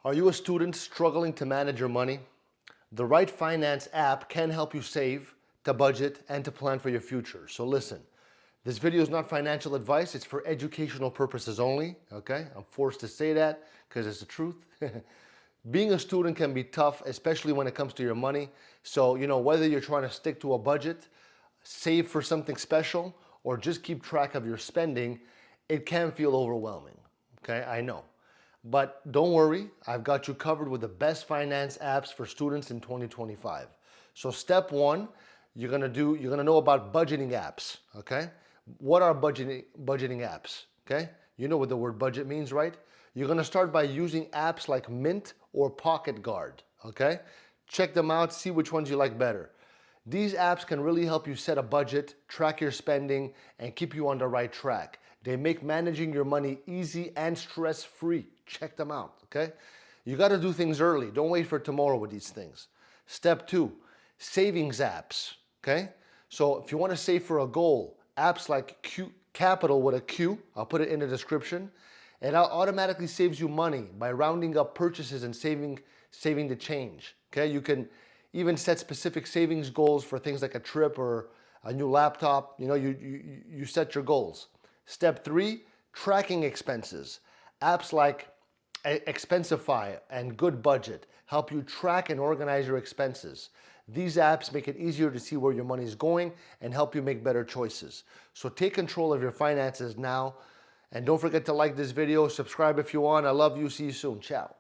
Are you a student struggling to manage your money? The right finance app can help you save, to budget, and to plan for your future. So listen, this video is not financial advice, it's for educational purposes only, okay? I'm forced to say that because it's the truth. Being a student can be tough, especially when it comes to your money. So, whether you're trying to stick to a budget, save for something special, or just keep track of your spending, it can feel overwhelming, okay? I know. But don't worry, I've got you covered with the best finance apps for students in 2025. So step one, you're gonna know about budgeting apps, okay? What are budgeting apps, okay? You know what the word budget means, right? You're gonna start by using apps like Mint or PocketGuard, okay? Check them out, see which ones you like better. These apps can really help you set a budget, track your spending, and keep you on the right track. They make managing your money easy and stress-free. Check them out, okay? You gotta do things early. Don't wait for tomorrow with these things. Step two, savings apps, okay? So if you wanna save for a goal, apps like Qapital with a Q, I'll put it in the description, it automatically saves you money by rounding up purchases and saving the change, okay? You can even set specific savings goals for things like a trip or a new laptop. You set your goals. Step three, tracking expenses. Apps like Expensify and Good Budget help you track and organize your expenses. These apps make it easier to see where your money is going and help you make better choices. So take control of your finances now. And don't forget to like this video, subscribe if you want. I love you. See you soon. Ciao.